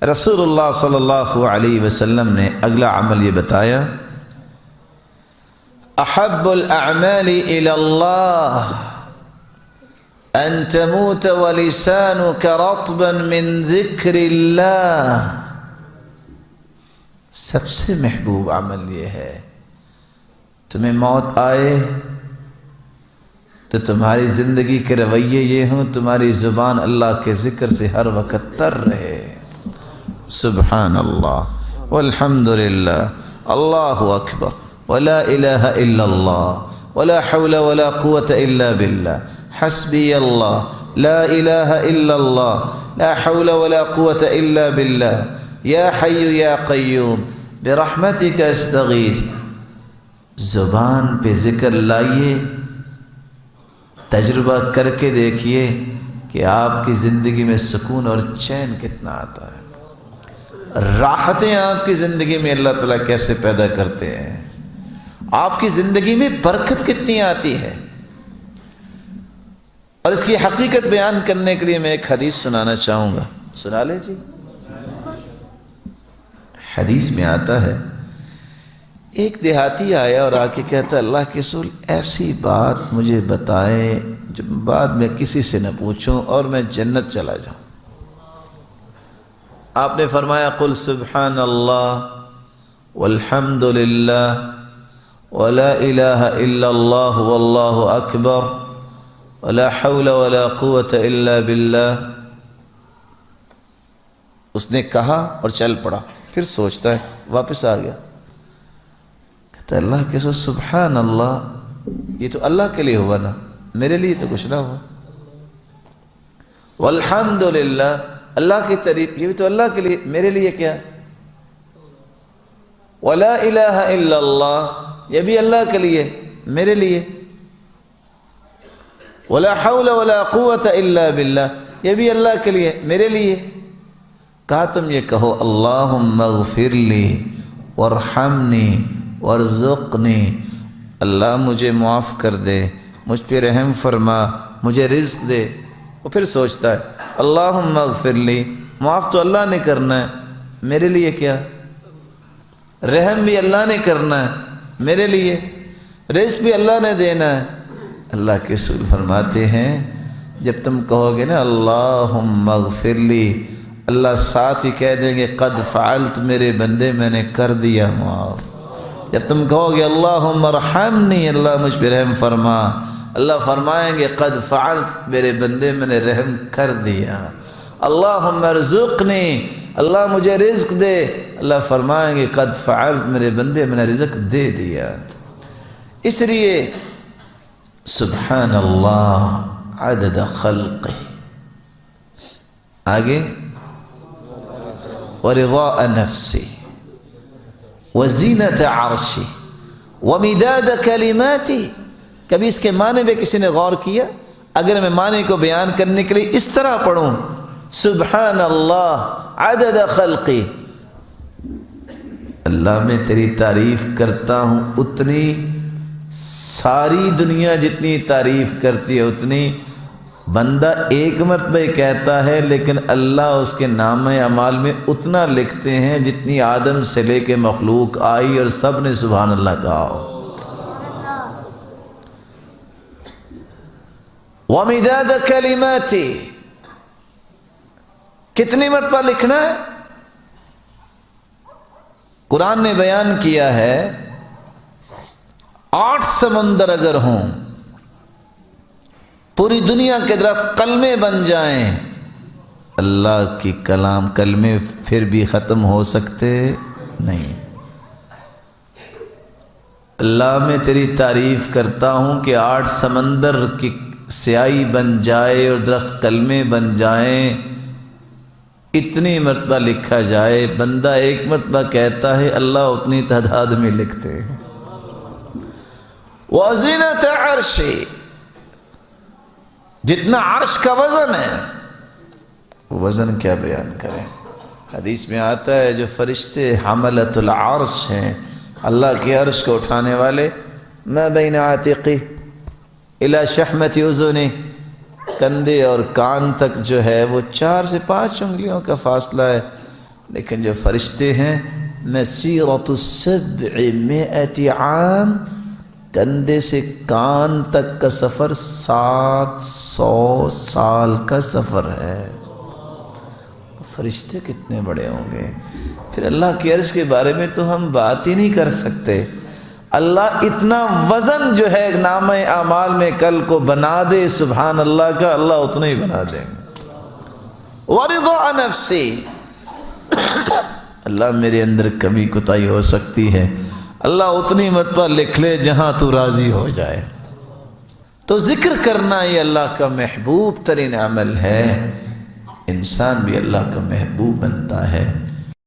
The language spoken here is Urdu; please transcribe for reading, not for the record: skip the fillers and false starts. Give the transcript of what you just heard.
رسول اللہ صلی اللہ علیہ وسلم نے اگلا عمل یہ بتایا، احب الاعمال الى اللہ ان تموت ولسانك رطبا من ذکر اللہ۔ سب سے محبوب عمل یہ ہے تمہیں موت آئے تو تمہاری زندگی کے رویے یہ ہوں، تمہاری زبان اللہ کے ذکر سے ہر وقت تر رہے۔ سبحان اللہ والحمد للہ اللہ اکبر ولا الہ الا اللہ ولا حول ولا قوة الا باللہ حسبی اللہ لا الہ الا اللہ لا حول ولا قوة الا باللہ یا حی یا قیوم برحمتک استغیث۔ زبان پہ ذکر لائیے، تجربہ کر کے دیکھیے کہ آپ کی زندگی میں سکون اور چین کتنا آتا ہے، راحتیں آپ کی زندگی میں اللہ تعالیٰ کیسے پیدا کرتے ہیں، آپ کی زندگی میں برکت کتنی آتی ہے۔ اور اس کی حقیقت بیان کرنے کے لیے میں ایک حدیث سنانا چاہوں گا، سنا لے جی۔ حدیث میں آتا ہے ایک دیہاتی آیا اور آ کے کہتا اللہ کے رسول ایسی بات مجھے بتائیں جو بعد میں کسی سے نہ پوچھوں اور میں جنت چلا جاؤں۔ آپ نے فرمایا قل سبحان اللہ والحمد للہ ولا الہ الا اللہ واللہ اکبر ولا حول ولا قوة الا باللہ۔ اس نے کہا اور چل پڑا، پھر سوچتا ہے، واپس آ گیا، کہتا اللہ کے سو سبحان اللہ یہ تو اللہ کے لیے ہوا نا، میرے لیے تو کچھ نہ ہوا۔ والحمد للہ اللہ کی تعریف یہ بھی تو اللہ کے لیے، میرے لیے کیا۔ ولا الہ الا اللہ یہ بھی اللہ کے لیے، میرے لیے۔ ولا حول ولا قوة الا باللہ یہ بھی اللہ کے لیے، میرے لیے۔ کہا تم یہ کہو اللہم اغفر لی وارحمنی وارزقنی، اللہ مجھے معاف کر دے، مجھ پہ رحم فرما، مجھے رزق دے۔ وہ پھر سوچتا ہے اللہم اغفر لی، معاف تو اللہ نے کرنا ہے، میرے لیے کیا۔ رحم بھی اللہ نے کرنا ہے، میرے لیے۔ رزق بھی اللہ نے دینا ہے۔ اللہ کے رسول فرماتے ہیں جب تم کہو گے نا اللہم اغفر لی، اللہ ساتھ ہی کہہ دیں گے قد فعلت، میرے بندے میں نے کر دیا معاف۔ جب تم کہو گے اللہم ارحمنی، اللہ مجھ پہ رحم فرما، اللہ فرمائیں گے قد فعلت، میرے بندے میں نے رحم کر دیا۔ اللہم ارزقنی، اللہ مجھے رزق دے، اللہ فرمائیں گے قد فعلت، میرے بندے میں نے رزق دے دیا۔ اس لیے سبحان اللہ عدد خلقہ، آگے ورضاء نفسی وزینت عرشی ومداد کلماتی۔ کبھی اس کے معنی پہ کسی نے غور کیا؟ اگر میں معنی کو بیان کرنے کے لیے اس طرح پڑھوں سبحان اللہ عدد خلقی، اللہ میں تیری تعریف کرتا ہوں اتنی، ساری دنیا جتنی تعریف کرتی ہے اتنی، بندہ ایک مرتبہ کہتا ہے لیکن اللہ اس کے نام اعمال میں اتنا لکھتے ہیں جتنی آدم سے لے کے مخلوق آئی اور سب نے سبحان اللہ کہا ہو۔ وَمِدَادَ كَلِمَاتِ، کتنی مرتبہ لکھنا ہے؟ قرآن نے بیان کیا ہے 8 سمندر اگر ہوں، پوری دنیا کے درخت کلمے بن جائیں، اللہ کی کلام کلمے پھر بھی ختم ہو سکتے نہیں۔ اللہ میں تیری تعریف کرتا ہوں کہ 8 سمندر کی سیاہی بن جائے اور درخت کلمے بن جائیں، اتنی مرتبہ لکھا جائے، بندہ ایک مرتبہ کہتا ہے اللہ اتنی تعداد میں لکھتے ہیں۔ وَزِنَةَ عَرْشِ، جتنا عرش کا وزن ہے، وزن کیا بیان کریں۔ حدیث میں آتا ہے جو فرشتے حملۃ العرش ہیں، اللہ کے عرش کو اٹھانے والے، ما بین عاتقی الی شحمۃ اذنی، کندھے اور کان تک جو ہے وہ 4 سے 5 انگلیوں کا فاصلہ ہے، لیکن جو فرشتے ہیں مسیرۃ 700 عام، کندھے سے کان تک کا سفر 700 سال کا سفر ہے۔ فرشتے کتنے بڑے ہوں گے۔ پھر اللہ کے عرش کے بارے میں تو ہم بات ہی نہیں کر سکتے۔ اللہ اتنا وزن جو ہے نامہ اعمال میں کل کو بنا دے، سبحان اللہ کا، اللہ اتنا ہی بنا دیں گے۔ ورضا نفسی، اللہ میرے اندر کمی کوتاہی ہو سکتی ہے، اللہ اتنی مرتبہ لکھ لے جہاں تو راضی ہو جائے۔ تو ذکر کرنا یہ اللہ کا محبوب ترین عمل ہے، انسان بھی اللہ کا محبوب بنتا ہے۔